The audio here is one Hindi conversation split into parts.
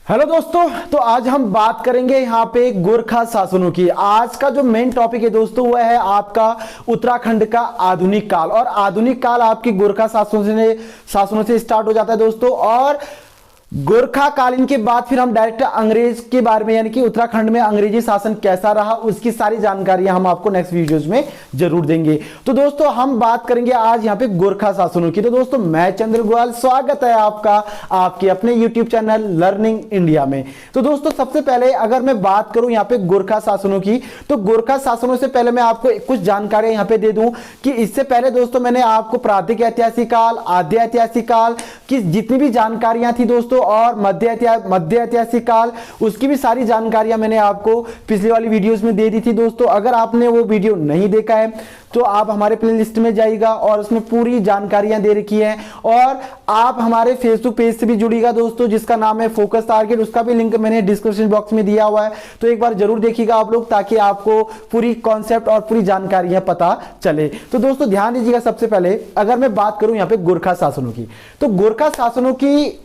हेलो दोस्तों, तो आज हम बात करेंगे यहाँ पे गोरखा शासनों की। आज का जो मेन टॉपिक है दोस्तों वह है आपका उत्तराखंड का आधुनिक काल। और आधुनिक काल आपकी गोरखा शासनों से स्टार्ट हो जाता है दोस्तों। और गोरखा कालीन के बाद फिर हम डायरेक्ट अंग्रेज के बारे में यानी कि उत्तराखंड में अंग्रेजी शासन कैसा रहा उसकी सारी जानकारियां हम आपको नेक्स्ट वीडियोस में जरूर देंगे। तो दोस्तों हम बात करेंगे आज यहाँ पे गोरखा शासनों की। तो दोस्तों मैं चंद्र गोयल, स्वागत है आपका आपके अपने यूट्यूब चैनल लर्निंग इंडिया में। तो दोस्तों सबसे पहले अगर मैं बात करूं यहाँ पे गोरखा शासनों की, तो गोरखा शासनों से पहले मैं आपको कुछ जानकारी यहाँ पे दे दूं कि इससे पहले दोस्तों मैंने आपको प्राकृतिक ऐतिहासिक काल, आद्य ऐतिहासिक काल की जितनी भी जानकारियां थी दोस्तों और मध्य ऐतिहासिक काल उसकी भी सारी जानकारियां मैंने आपको पिछली वाली वीडियोस में दे दी थी दोस्तों। अगर आपने वो वीडियो नहीं देखा है तो आप हमारे प्लेलिस्ट में जाइएगा और उसमें पूरी जानकारियां दे रखी है। और आप हमारे फेसबुक पेज से भी जुड़िएगा दोस्तों जिसका नाम है फोकस टारगेट, उसका भी लिंक मैंने डिस्क्रिप्शन बॉक्स में दिया हुआ है। तो एक बार जरूर देखिएगा आप लोग ताकि आपको पूरी कॉन्सेप्ट और पूरी जानकारियां पता चले। तो दोस्तों ध्यान दीजिएगा, सबसे पहले अगर मैं बात करूं यहाँ पे गोरखा शासनों की, तो गोरखा शासनों की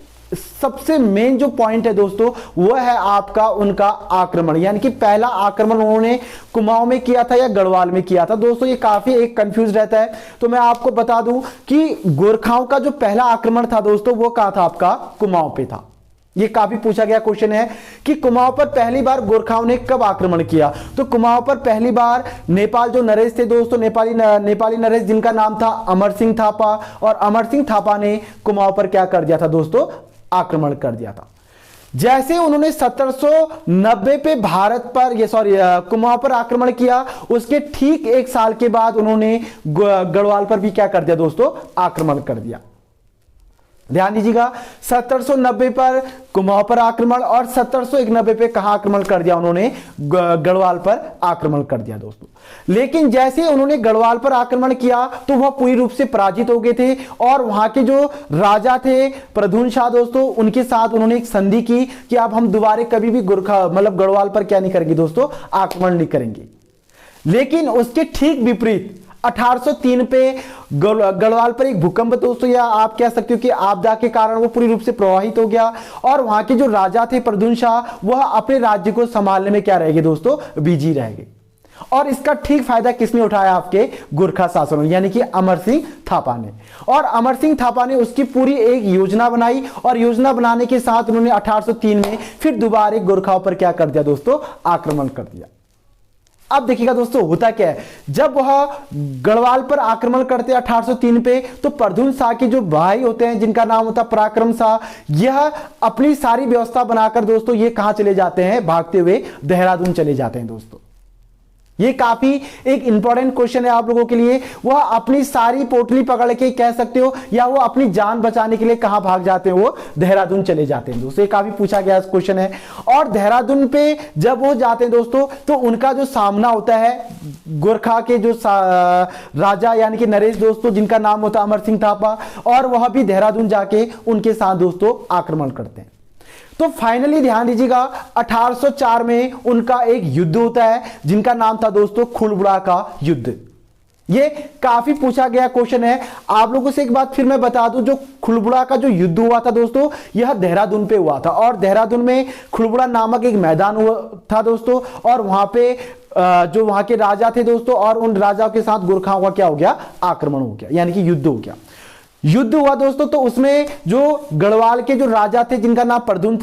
सबसे मेन जो पॉइंट है दोस्तों वह है आपका उनका आक्रमण। यानी कि पहला आक्रमण उन्होंने कुमाऊं में किया था या गढ़वाल में किया था। दोस्तों ये काफी एक कंफ्यूज रहता है, तो मैं आपको बता दूं कि गोरखाओं का जो पहला आक्रमण था दोस्तों वो कहां था, आपका कुमाऊं पे था। ये काफी पूछा गया क्वेश्चन है कि कुमाऊं पर पहली बार गोरखाओं ने कब आक्रमण किया। तो कुमाऊं पर पहली बार नेपाल जो नरेश थे दोस्तों, नेपाली नरेश जिनका नाम था अमर सिंह थापा, और अमर सिंह थापा ने कुमाऊं पर क्या कर दिया था दोस्तों, आक्रमण कर दिया था। जैसे उन्होंने 1790 पे भारत पर कुमाऊं पर आक्रमण किया, उसके ठीक एक साल के बाद उन्होंने गढ़वाल पर भी क्या कर दिया दोस्तों, आक्रमण कर दिया। ध्यान दीजिएगा, 1790 पर कुमाऊं पर आक्रमण और 1791 पे कहां आक्रमण कर दिया, उन्होंने गढ़वाल पर आक्रमण कर दिया दोस्तों। लेकिन जैसे उन्होंने गढ़वाल पर आक्रमण किया तो वह पूरी रूप से पराजित हो गए थे और वहां के जो राजा थे प्रद्युम्न शाह दोस्तों, उनके साथ उन्होंने एक संधि की कि अब हम दोबारा कभी भी गढ़वाल पर क्या नहीं करेंगे दोस्तों, आक्रमण नहीं करेंगे। लेकिन उसके ठीक विपरीत 1803 पे गढ़वाल पर एक भूकंप दोस्तों, या आप कह सकते हो कि आपदा के कारण वो पूरी रूप से प्रभावित हो गया और वहां के जो राजा थे प्रद्युम्न शाह वह अपने राज्य को संभालने में क्या रहेंगे दोस्तों, बिजी रहेंगे। और इसका ठीक फायदा किसने उठाया, आपके गोरखा शासनों यानी कि अमर सिंह थापा ने। और अमर सिंह थापा ने उसकी पूरी एक योजना बनाई और योजना बनाने के साथ उन्होंने 1803 में फिर दोबारा गोरखाओं पर क्या कर दिया दोस्तों, आक्रमण कर दिया। अब देखिएगा दोस्तों होता क्या है, जब वह गढ़वाल पर आक्रमण करते हैं 1803 पे, तो प्रद्युम्न शाह के जो भाई होते हैं जिनका नाम होता है पराक्रम शाह, यह अपनी सारी व्यवस्था बनाकर दोस्तों ये कहां चले जाते हैं, भागते हुए देहरादून चले जाते हैं दोस्तों। ये काफी एक इंपॉर्टेंट क्वेश्चन है आप लोगों के लिए। वह अपनी सारी पोटली पकड़ के कह सकते हो या वो अपनी जान बचाने के लिए कहां भाग जाते हैं, वो देहरादून चले जाते हैं दोस्तों। ये काफी पूछा गया क्वेश्चन है। और देहरादून पे जब वो जाते हैं दोस्तों तो उनका जो सामना होता है गोरखा के जो राजा यानी कि नरेश दोस्तों, जिनका नाम होता है अमर सिंह थापा, और वह भी देहरादून जाके उनके साथ दोस्तों आक्रमण करते हैं। तो फाइनली ध्यान दीजिएगा 1804 में उनका एक युद्ध होता है जिनका नाम था दोस्तों खुलबुड़ा का युद्ध। ये काफी पूछा गया क्वेश्चन है। आप लोगों से एक बात फिर मैं बता दूं, जो खुलबुड़ा का जो युद्ध हुआ था दोस्तों यह देहरादून पे हुआ था और देहरादून में खुलबुड़ा नामक एक मैदान हुआ था दोस्तों। और वहां पे जो वहां के राजा थे दोस्तों और उन राजाओं के साथ गोरखाओं का क्या हो गया, आक्रमण हो गया यानी कि युद्ध हो गया। युद्ध हुआ दोस्तों तो उसमें जो गढ़वाल के जो राजा थे जिनका नाम प्रद्युम्न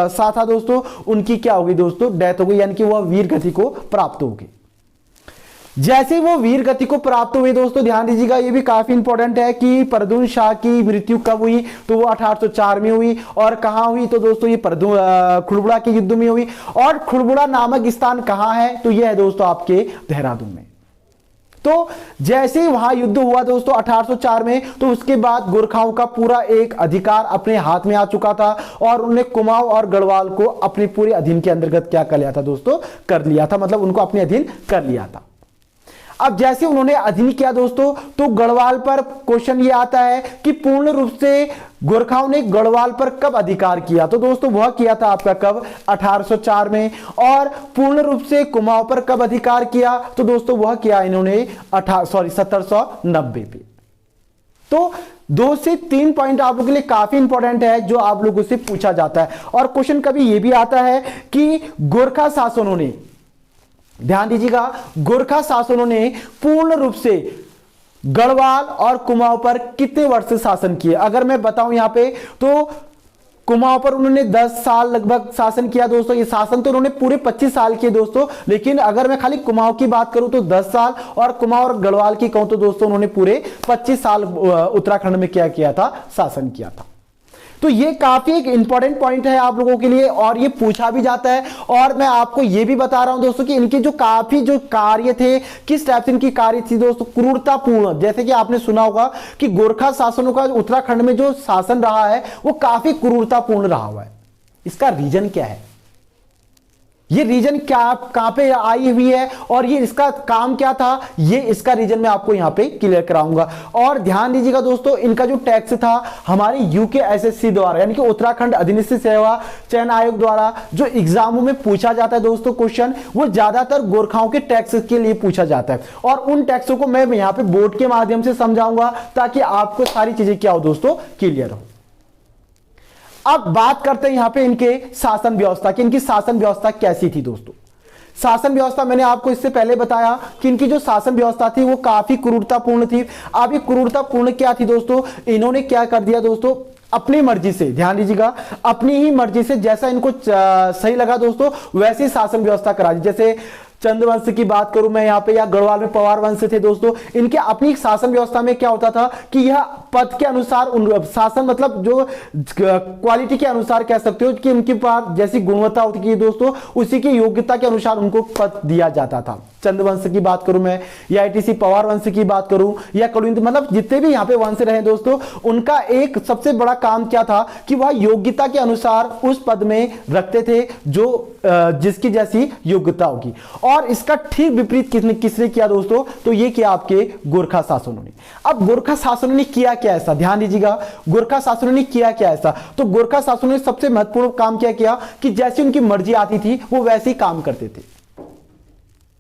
शाह था दोस्तों, उनकी क्या हो गई दोस्तों, डेथ हो गई यानी कि वह वीर गति को प्राप्त हो गई। जैसे वो वीर गति को प्राप्त हुए दोस्तों, ध्यान दीजिएगा ये भी काफी इंपॉर्टेंट है कि प्रद्युम्न शाह की मृत्यु कब हुई, तो वो 1804 में हुई। और कहां हुई, तो दोस्तों ये खुलबुड़ा के युद्ध में हुई। और खुलबुड़ा नामक स्थान कहां है, तो यह है दोस्तों आपके देहरादून में। तो जैसे ही वहां युद्ध हुआ दोस्तों 1804 में, तो उसके बाद गोरखाओं का पूरा एक अधिकार अपने हाथ में आ चुका था और उन्होंने कुमाऊं और गढ़वाल को अपने पूरे अधीन के अंतर्गत क्या कर लिया था दोस्तों, कर लिया था, मतलब उनको अपने अधीन कर लिया था। अब जैसे उन्होंने अधीन किया दोस्तों, तो गढ़वाल पर क्वेश्चन ये आता है कि पूर्ण रूप से गोरखाओं ने गढ़वाल पर कब अधिकार किया, तो दोस्तों वह किया था आपका कब, 1804 में। और पूर्ण रूप से कुमाऊं पर कब अधिकार किया, तो दोस्तों वह किया इन्होंने 1790 पे। तो 2 से 3 पॉइंट आप लोगों के लिए काफी इंपॉर्टेंट है जो आप लोगों से पूछा जाता है। और क्वेश्चन कभी यह भी आता है कि गोरखा शासनों ने, ध्यान दीजिएगा, गोरखा शासनों ने पूर्ण रूप से गढ़वाल और कुमाऊं पर कितने वर्ष शासन किए। अगर मैं बताऊं यहां पे तो कुमाऊं पर उन्होंने 10 साल लगभग शासन किया दोस्तों। ये शासन तो उन्होंने पूरे 25 साल किए दोस्तों, लेकिन अगर मैं खाली कुमाऊं की बात करूं तो 10 साल, और कुमाऊं और गढ़वाल की कहूं तो दोस्तों उन्होंने पूरे 25 साल उत्तराखंड में क्या किया था, शासन किया था। तो ये काफी एक इंपॉर्टेंट पॉइंट है आप लोगों के लिए, और ये पूछा भी जाता है। और मैं आपको ये भी बता रहा हूं दोस्तों कि इनके जो काफी जो कार्य थे, किस टाइप से इनकी कार्य थी दोस्तों, क्रूरतापूर्ण। जैसे कि आपने सुना होगा कि गोरखा शासनों का उत्तराखंड में जो शासन रहा है वो काफी क्रूरतापूर्ण रहा हुआ है। इसका रीजन क्या है, ये रीजन क्या कहां पे आई हुई है, और ये इसका काम क्या था, ये इसका रीजन मैं आपको यहां पे क्लियर कराऊंगा। और ध्यान दीजिएगा दोस्तों, इनका जो टैक्स था हमारे यूकेएसएससी द्वारा, यानी कि उत्तराखंड अधीनस्थ सेवा चयन आयोग द्वारा जो एग्जामों में पूछा जाता है दोस्तों क्वेश्चन, वो ज्यादातर गोरखाओं के टैक्स के लिए पूछा जाता है। और उन टैक्सों को मैं यहां पे बोर्ड के माध्यम से समझाऊंगा ताकि आपको सारी चीजें क्या हो दोस्तों, क्लियर हो। अब बात करते हैं यहां पे इनके शासन व्यवस्था की। इनकी शासन व्यवस्था कैसी थी दोस्तों। शासन व्यवस्था मैंने आपको इससे पहले बताया कि इनकी जो शासन व्यवस्था थी वो काफी क्रूरतापूर्ण थी। अब ये क्रूरतापूर्ण क्या थी दोस्तों, इन्होंने क्या कर दिया दोस्तों, अपनी मर्जी से, ध्यान दीजिएगा, अपनी ही मर्जी से जैसा इनको सही लगा दोस्तों वैसे शासन व्यवस्था करा दी। जैसे चंद्रवंश की बात करूं मैं यहां पे, या गढ़वाल में पवार वंश थे दोस्तों, इनके अपनी शासन व्यवस्था में क्या होता था कि यह पद के अनुसार शासन, मतलब जो क्वालिटी के अनुसार कह सकते हो कि उनके पास जैसी गुणवत्ता होती है दोस्तों, उसी की योग्यता के अनुसार उनको पद दिया जाता था। चंद्रवंश की बात करूं मैं, या आईटीसी पवार वंश की बात करूं, या कलिंग, मतलब जितने भी यहां पे वंश रहे दोस्तों, उनका एक सबसे बड़ा काम क्या था कि वह योग्यता के अनुसार उस पद में रखते थे जो जिसकी जैसी योग्यता होगी। और इसका ठीक विपरीत किसने किया दोस्तों, तो ये किया आपके गोरखा शासनों ने। अब गोरखा शासनों ने किया क्या ऐसा, ध्यान दीजिएगा, गोरखा शासनों ने किया क्या ऐसा, तो गोरखा शासनों ने सबसे महत्वपूर्ण काम क्या किया कि जैसी उनकी मर्जी आती थी वो वैसे ही काम करते थे।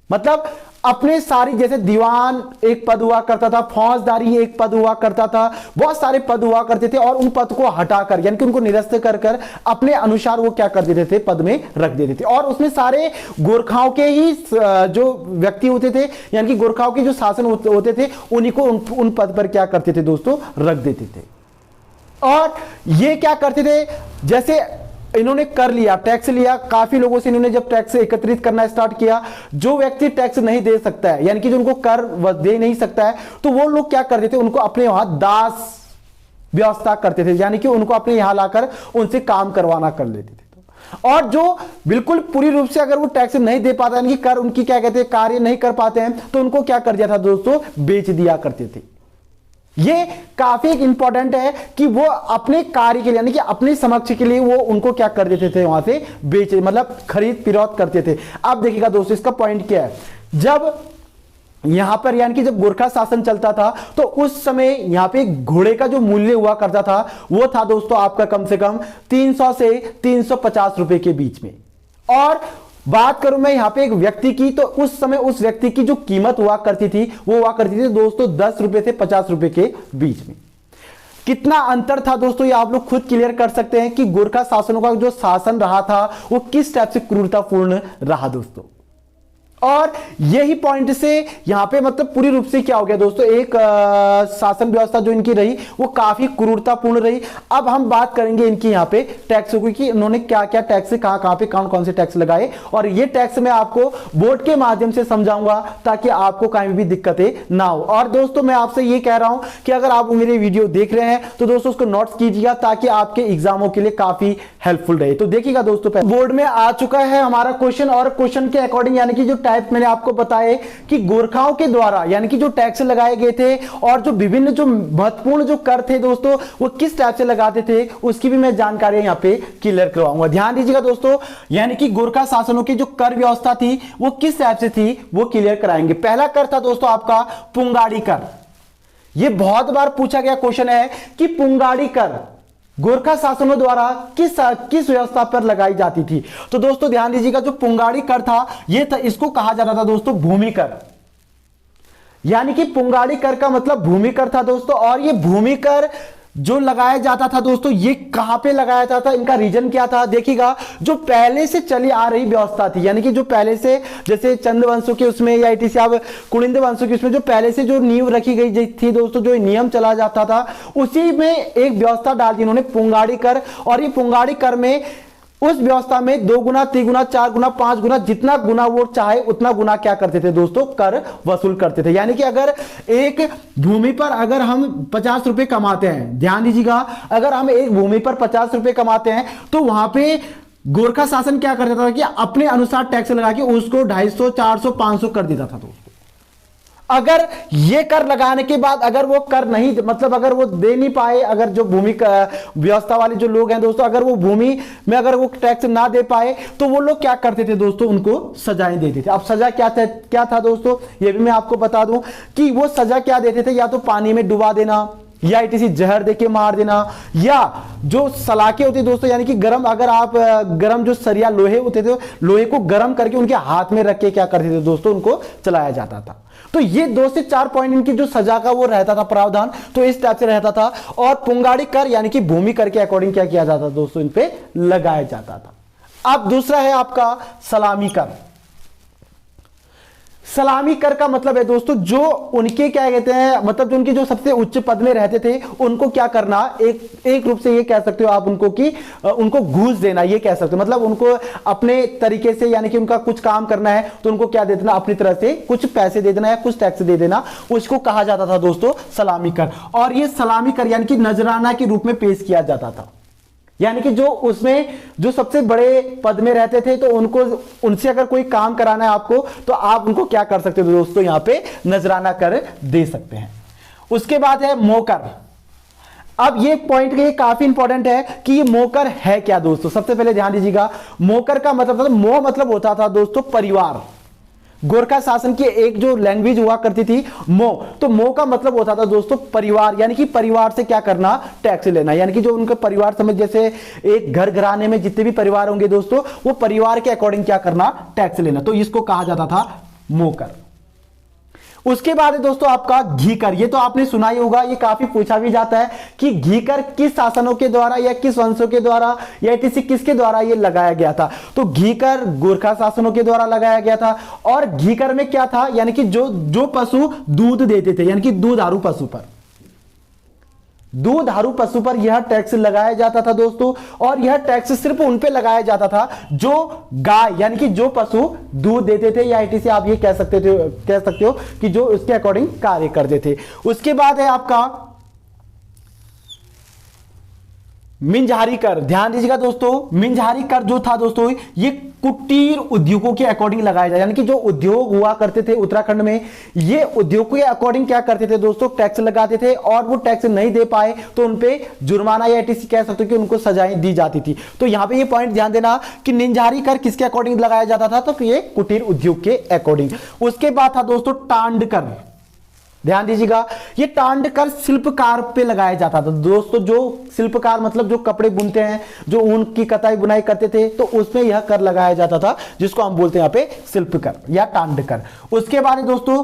मतलब अपने सारी, जैसे दीवान एक पद हुआ करता था, फौजदारी एक पद हुआ करता था, बहुत सारे पद हुआ करते थे, और उन पद को हटाकर यानी कि उनको निरस्त कर कर अपने अनुसार वो क्या कर देते थे, पद में रख देते थे। और उसमें सारे गोरखाओं के ही जो व्यक्ति होते थे, यानी कि गोरखाओं के जो शासन होते थे, उन्हीं को उन पद पर क्या करते थे दोस्तों, रख देते थे। और ये क्या करते थे, जैसे इन्होंने कर लिया, टैक्स लिया काफी लोगों से, इन्होंने जब टैक्स एकत्रित करना स्टार्ट किया, जो व्यक्ति टैक्स नहीं दे सकता है, यानी कि जो उनको कर दे नहीं सकता है, तो वो लोग क्या करते थे, उनको अपने वहां दास व्यवस्था करते थे, यानी कि उनको अपने यहां लाकर उनसे काम करवाना कर लेते थे। और जो बिल्कुल पूरी रूप से अगर वो टैक्स नहीं दे पाता, यानी कि कर उनकी क्या कहते हैं, कार्य नहीं कर पाते हैं, तो उनको क्या कर दिया था दोस्तों, बेच दिया करते थे। ये काफी इंपॉर्टेंट है कि वो अपने कार्य के लिए, यानी कि अपने समक्ष के लिए वो उनको क्या कर देते थे, वहां से बेच, मतलब खरीद फिरौत करते थे। अब देखिएगा दोस्तों, इसका पॉइंट क्या है, जब यहां पर यानी कि जब गोरखा शासन चलता था तो उस समय यहां पे घोड़े का जो मूल्य हुआ करता था वो था दोस्तों आपका कम से कम 300 से 350 रुपए के बीच में। और बात करूं मैं यहां पे एक व्यक्ति की, तो उस समय उस व्यक्ति की जो कीमत हुआ करती थी वो हुआ करती थी दोस्तों 10 रुपए से 50 रुपए के बीच में। कितना अंतर था दोस्तों, ये आप लोग खुद क्लियर कर सकते हैं कि गोरखा शासनों का जो शासन रहा था वो किस टाइप से क्रूरतापूर्ण रहा दोस्तों। और यही पॉइंट से यहां पे मतलब पूरी रूप से क्या हो गया दोस्तों, एक शासन व्यवस्था जो इनकी रही वो काफी क्रूरतापूर्ण रही। अब हम बात करेंगे इनकी यहां पे टैक्सों की, कि इन्होंने क्या क्या टैक्स कहां पे कौन कौन से टैक्स लगाए, और ये टैक्स मैं आपको बोर्ड के माध्यम से समझाऊंगा ताकि आपको कहीं भी दिक्कतें ना हो। और दोस्तों मैं आपसे ये कह रहा हूं कि अगर आप मेरे वीडियो देख रहे हैं तो दोस्तों उसको नोट्स कीजिएगा ताकि आपके एग्जामों के लिए काफी हेल्पफुल रहे। तो देखिएगा दोस्तों, बोर्ड में आ चुका है हमारा क्वेश्चन, और क्वेश्चन के अकॉर्डिंग यानी कि जो टाइप मैंने आपको बताए कि गोरखाओं के द्वारा यानी कि जो टैक्स लगाए गए थे और जो विभिन्न जो महत्वपूर्ण जो कर थे दोस्तों वो किस टाइप से लगाते थे उसकी भी मैं जानकारी यहां पे क्लियर करवाऊंगा। ध्यान दीजिएगा दोस्तों, यानी कि गोरखा शासनों की जो कर व्यवस्था थी वो किस टाइप से थी वो क्लियर कराएंगे। पहला कर था दोस्तों आपका पुंगाड़ी कर। यह बहुत बार पूछा गया क्वेश्चन है कि पुंगाड़ी कर गोरखा शासनों द्वारा किस व्यवस्था पर लगाई जाती थी। तो दोस्तों ध्यान दीजिएगा, जो पुंगाड़ी कर था ये था, इसको कहा जाता था दोस्तों भूमि कर। यानी कि पुंगाड़ी कर का मतलब भूमि कर था दोस्तों। और ये भूमि कर जो लगाया जाता था दोस्तों, ये कहां पे लगाया जाता था, इनका रीजन क्या था, देखिएगा जो पहले से चली आ रही व्यवस्था थी, यानी कि जो पहले से जैसे चंद वंशों के उसमें या इतिहास अब कुलिंद वंशों के उसमें जो पहले से जो नींव रखी गई थी दोस्तों, जो नियम चला जाता था, उसी में एक व्यवस्था डाल दी इन्होंने पुंगाड़ी कर। और ये पुंगाड़ी कर में उस व्यवस्था में 2 गुना 3 गुना 4 गुना 5 गुना जितना गुना वो चाहे उतना गुना क्या करते थे दोस्तों, कर वसूल करते थे। यानी कि अगर एक भूमि पर अगर हम 50 रुपए कमाते हैं, ध्यान दीजिएगा, अगर हम एक भूमि पर 50 रुपए कमाते हैं तो वहां पे गोरखा शासन क्या करता था कि अपने अनुसार टैक्स लगा के उसको 250 400 500 कर देता था दोस्तों। अगर ये कर लगाने के बाद अगर वो कर नहीं, मतलब अगर वो दे नहीं पाए, अगर जो भूमि व्यवस्था वाले जो लोग हैं दोस्तों, अगर वो भूमि में अगर वो टैक्स ना दे पाए तो वो लोग क्या करते थे दोस्तों, उनको सजाएं देते थे। अब सजा क्या था दोस्तों, ये भी मैं आपको बता दूं कि वो सजा क्या देते थे, या तो पानी में डुबा देना, या किसी जहर देके मार देना, या जो सलाखे होते दोस्तों, यानी कि गरम, अगर आप गरम जो सरिया लोहे होते थे, लोहे को गरम करके उनके हाथ में रख के क्या करते थे दोस्तों, उनको चलाया जाता था। तो ये 2 से 4 पॉइंट इनकी जो सजा का वो रहता था प्रावधान, तो इस टाइप से रहता था। और पुंगाड़ी कर यानी कि भूमि कर के अकॉर्डिंग क्या किया जाता था दोस्तों, इन पे लगाया जाता था। अब दूसरा है आपका सलामी कर। सलामी कर का मतलब है दोस्तों, जो उनके क्या कहते हैं, मतलब जो उनके जो सबसे उच्च पद में रहते थे उनको क्या करना, एक रूप से ये कह सकते हो आप उनको कि उनको घूस देना, ये कह सकते हो, मतलब उनको अपने तरीके से, यानी कि उनका कुछ काम करना है तो उनको क्या दे देना, अपनी तरह से कुछ पैसे दे देना या कुछ टैक्स दे देना, उसको कहा जाता था दोस्तों सलामी कर। और ये सलामी कर यानी कि नजराना के रूप में पेश किया जाता था। यानी कि जो उसमें जो सबसे बड़े पद में रहते थे तो उनको, उनसे अगर कोई काम कराना है आपको तो आप उनको क्या कर सकते हो दोस्तों, यहां पे नजराना कर दे सकते हैं। उसके बाद है मोकर। अब ये पॉइंट के काफी इंपॉर्टेंट है कि ये मोकर है क्या दोस्तों। सबसे पहले ध्यान दीजिएगा, मोकर का मतलब था, मोह मतलब होता था दोस्तों परिवार। गोरखा शासन की एक जो लैंग्वेज हुआ करती थी मोह, तो मोह का मतलब होता था दोस्तों परिवार, यानी कि परिवार से क्या करना, टैक्स लेना। यानी कि जो उनके परिवार समझ, जैसे एक घर घराने में जितने भी परिवार होंगे दोस्तों, वो परिवार के अकॉर्डिंग क्या करना, टैक्स लेना, तो इसको कहा जाता था मोकर। उसके बाद है दोस्तों आपका घी कर। ये तो आपने सुना ही होगा, ये काफी पूछा भी जाता है कि घी कर किस शासनों के द्वारा या किस वंशों के द्वारा या किसके द्वारा ये लगाया गया था। तो घी कर गोरखा शासनों के द्वारा लगाया गया था। और घी कर में क्या था, यानी कि जो पशु दूध देते थे, यानी कि दूधारू पशु पर, दूधारू पशु पर यह टैक्स लगाया जाता था दोस्तों। और यह टैक्स सिर्फ उन पे लगाया जाता था जो गाय, यानी कि जो पशु दूध देते थे, या इसी से आप ये कह सकते हो कि जो उसके अकॉर्डिंग कार्य करते थे। उसके बाद है आपका मिंजहारी कर। ध्यान दीजिएगा दोस्तों, मिंजहारी कर जो था दोस्तों, ये कुटीर उद्योगों के अकॉर्डिंग लगाया जाए, यानी कि जो उद्योग हुआ करते थे उत्तराखंड में, ये उद्योग के अकॉर्डिंग क्या करते थे दोस्तों, टैक्स लगाते थे। और वो टैक्स नहीं दे पाए तो उनपे जुर्माना या एटीसी कह सकते हो कि उनको सजाएं दी जाती थी। तो यहां पे ये पॉइंट ध्यान देना कि मिंजहारी कर किसके अकॉर्डिंग लगाया जाता था, तो ये कुटीर उद्योग के अकॉर्डिंग। उसके बाद था दोस्तों टांड कर। ध्यान दीजिएगा, ये टांड कर शिल्पकार पे लगाया जाता था दोस्तों। जो शिल्पकार मतलब जो कपड़े बुनते हैं, जो ऊन की कताई बुनाई करते थे, तो उसमें यह कर लगाया जाता था, जिसको हम बोलते हैं यहाँ पे शिल्पकर या टांड कर। उसके बाद दोस्तों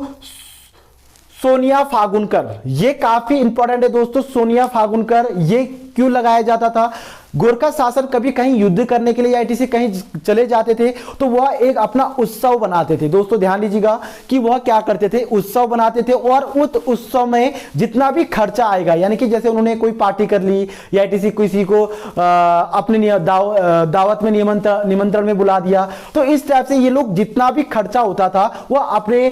सोनिया फागुन कर। ये काफी इंपॉर्टेंट है दोस्तों, सोनिया फागुन कर ये क्यों लगाया जाता था। गोरखा शासन कभी कहीं युद्ध करने के लिए या इसी कहीं चले जाते थे तो वह एक अपना उत्सव बनाते थे दोस्तों। ध्यान दीजिएगा कि वह क्या करते थे, उत्सव बनाते थे। और उस उत्सव में जितना भी खर्चा आएगा, यानी कि जैसे उन्होंने कोई पार्टी कर ली या इसी किसी को अपने दावत में निमंत्रण में बुला दिया, तो इस टाइप से ये लोग जितना भी खर्चा होता था वह अपने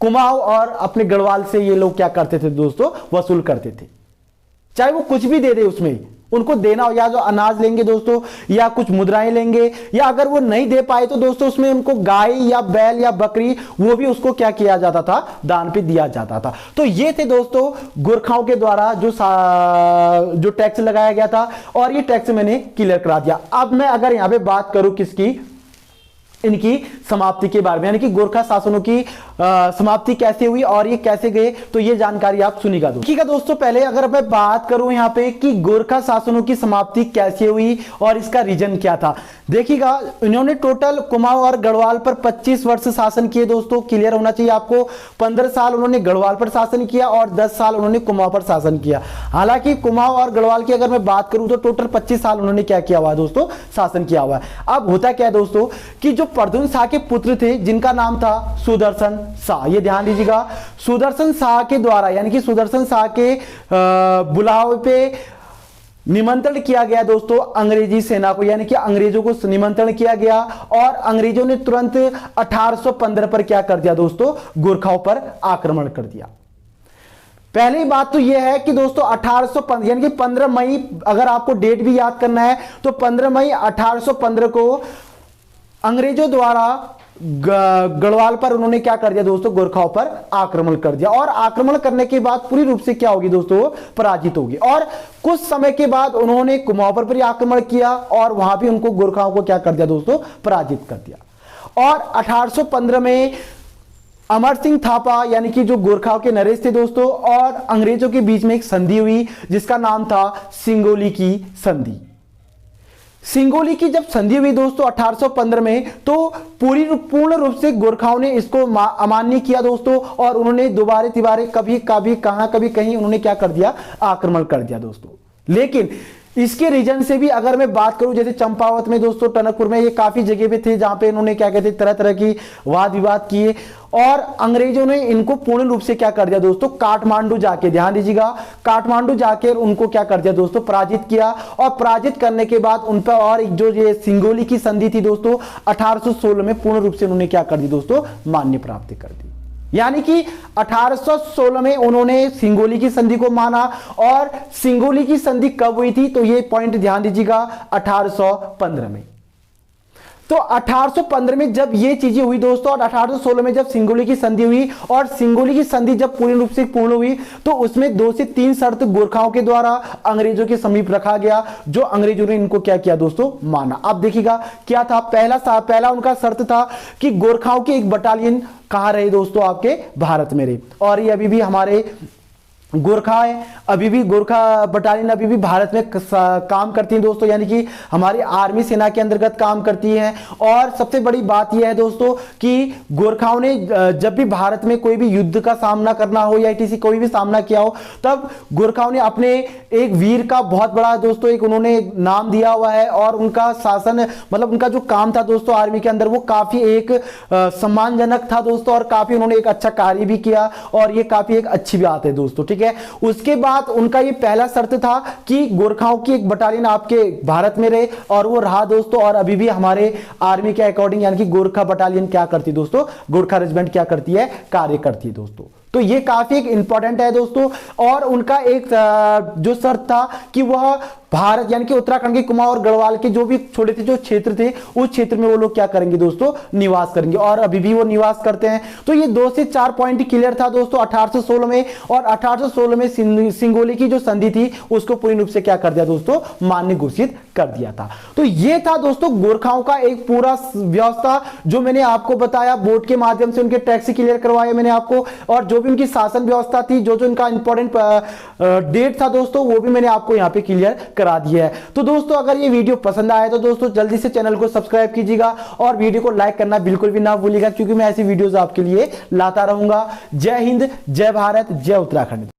कुमाऊं और अपने गढ़वाल से ये लोग क्या करते थे दोस्तों, वसूल करते थे। चाहे वो कुछ भी दे दे, उसमें उनको देना हो, या जो अनाज लेंगे दोस्तों, या कुछ मुद्राएं लेंगे, या अगर वो नहीं दे पाए तो दोस्तों उसमें उनको गाय या बैल या बकरी, वो भी उसको क्या किया जाता था, दान पे दिया जाता था। तो ये थे दोस्तों गोरखाओं के द्वारा जो टैक्स लगाया गया था। और ये टैक्स मैंने क्लियर करा दिया। अब मैं अगर यहां पे बात करूं किसकी, इनकी समाप्ति के बारे में, यानी कि गोरखा शासनों की समाप्ति कैसे हुई और ये कैसे गए, तो ये जानकारी आप सुनिएगा दोस्तों। ठीक है दोस्तों, पहले अगर मैं बात करूं यहां पे कि गोरखा शासनों की समाप्ति कैसे हुई और इसका रीजन क्या था, देखिएगा इन्होंने टोटल कुमाऊं और गढ़वाल पर 25 वर्ष शासन किए दोस्तों, क्लियर होना चाहिए आपको। 15 साल उन्होंने गढ़वाल पर शासन किया और 10 साल उन्होंने कुमाऊं पर शासन किया। हालांकि कुमाऊं और गढ़वाल की अगर मैं बात करूं तो टोटल 25 साल उन्होंने क्या किया हुआ है दोस्तों, शासन किया हुआ है। अब होता क्या है दोस्तों कि जो प्रद्युम्न शाह के पुत्र थे जिनका नाम था सुदर्शन शाह, ये ध्यान दीजिएगा, सुदर्शन शाह के द्वारा यानी कि सुदर्शन शाह के बुलावे पे निमंत्रण किया गया दोस्तों अंग्रेजी सेना को, यानी कि अंग्रेजों को निमंत्रण किया गया और अंग्रेजों ने तुरंत 1815 पर क्या कर दिया दोस्तों, गोरखाओं पर आक्रमण कर दिया। पहली बात तो यह है कि दोस्तों 1815 यानी कि 15 मई, अगर आपको डेट भी याद करना है तो 15 मई 1815 को अंग्रेजों द्वारा गढ़वाल पर उन्होंने क्या कर दिया दोस्तों, गोरखाओं पर आक्रमण कर दिया और आक्रमण करने के बाद पूरी रूप से क्या होगी दोस्तों, पराजित होगी। और कुछ समय के बाद उन्होंने कुमाऊं पर भी आक्रमण किया और वहां भी उनको गोरखाओं को क्या कर दिया दोस्तों, पराजित कर दिया। और 1815 में अमर सिंह थापा यानी कि जो गोरखाओं के नरेश थे दोस्तों और अंग्रेजों के बीच में एक संधि हुई जिसका नाम था सिंगोली की संधि। सिंगोली की जब संधि हुई दोस्तों 1815 में, तो पूर्ण रूप से गोरखाओं ने इसको अमान्य किया दोस्तों और उन्होंने दोबारे तिबारे कभी कहीं उन्होंने क्या कर दिया, आक्रमण कर दिया दोस्तों। लेकिन इसके रीजन से भी अगर मैं बात करूं, जैसे चंपावत में दोस्तों, टनकपुर में, ये काफी जगह पे थे जहां पे इन्होंने क्या कहते तरह तरह की वाद विवाद किए और अंग्रेजों ने इनको पूर्ण रूप से क्या कर दिया दोस्तों, काठमांडू जाके, ध्यान दीजिएगा, काठमांडू जाके उनको क्या कर दिया दोस्तों, पराजित किया। और पराजित करने के बाद उन पर और एक जो ये सिंगोली की संधि थी दोस्तों 1816 में पूर्ण रूप से उन्होंने क्या कर दी दोस्तों, मान्य प्राप्त कर दी। यानी कि 1816 में उन्होंने सिंगोली की संधि को माना। और सिंगोली की संधि कब हुई थी, तो ये पॉइंट ध्यान दीजिएगा, 1815 में। तो 1815 में जब ये चीजें हुई दोस्तों और 1816 में जब सिंगोली की संधि हुई और सिंगोली की संधि जब पूर्ण रूप से पूर्ण हुई तो उसमें 2 से 3 शर्त गोरखाओं के द्वारा अंग्रेजों के समीप रखा गया, जो अंग्रेजों ने इनको क्या किया दोस्तों, माना। अब देखिएगा क्या था, पहला उनका शर्त था कि गोरखाओं की एक बटालियन कहां रहे दोस्तों, आपके भारत में रहे। और ये अभी भी हमारे गोरखा है, अभी भी गोरखा बटालियन अभी भी भारत में काम करती है दोस्तों, यानी कि हमारी आर्मी सेना के अंतर्गत काम करती है। और सबसे बड़ी बात यह है दोस्तों कि गोरखाओं ने जब भी भारत में कोई भी युद्ध का सामना करना हो या किसी कोई भी सामना किया हो, तब गोरखाओं ने अपने एक वीर का बहुत बड़ा दोस्तों एक उन्होंने नाम दिया हुआ है और उनका शासन, मतलब उनका जो काम था दोस्तों आर्मी के अंदर, वो काफी एक सम्मानजनक था दोस्तों और काफी उन्होंने एक अच्छा कार्य भी किया और ये काफी एक अच्छी बात है दोस्तों, ठीक है। उसके बाद उनका ये पहला शर्त था कि गोरखाओं की एक बटालियन आपके भारत में रहे और वो रहा दोस्तों। और अभी भी हमारे आर्मी के अकॉर्डिंग यानी कि गोरखा बटालियन क्या करती दोस्तों, गोरखा रेजिमेंट क्या करती है, कार्य करती है दोस्तों। तो ये काफी एक इंपॉर्टेंट है दोस्तों। और उनका एक जो शर्त था कि वह भारत यानी कि उत्तराखंड के कुमाऊं और गढ़वाल के जो भी छोटे थे जो क्षेत्र थे, उस क्षेत्र में वो लोग क्या करेंगे दोस्तों, निवास करेंगे और अभी भी वो निवास करते हैं। तो ये 2 से 4 पॉइंट क्लियर था दोस्तों 1816 में। और 1816 में सिंगोली की जो संधि थी उसको पूर्ण रूप से क्या कर दिया दोस्तों, मान्य घोषित कर दिया था। तो ये था दोस्तों गोरखाओं का एक पूरा व्यवस्था जो मैंने आपको बताया, बोर्ड के माध्यम से उनके टैक्स क्लियर करवाए मैंने आपको, और जो भी उनकी शासन व्यवस्था थी, जो जो इनका इंपॉर्टेंट डेट था दोस्तों, वो भी मैंने आपको यहाँ पे क्लियर करा दिया है। तो दोस्तों अगर ये वीडियो पसंद आया तो दोस्तों जल्दी से चैनल को सब्सक्राइब कीजिएगा और वीडियो को लाइक करना बिल्कुल भी ना भूलिएगा, क्योंकि मैं ऐसी वीडियोस आपके लिए लाता रहूंगा। जय हिंद, जय भारत, जय उत्तराखंड।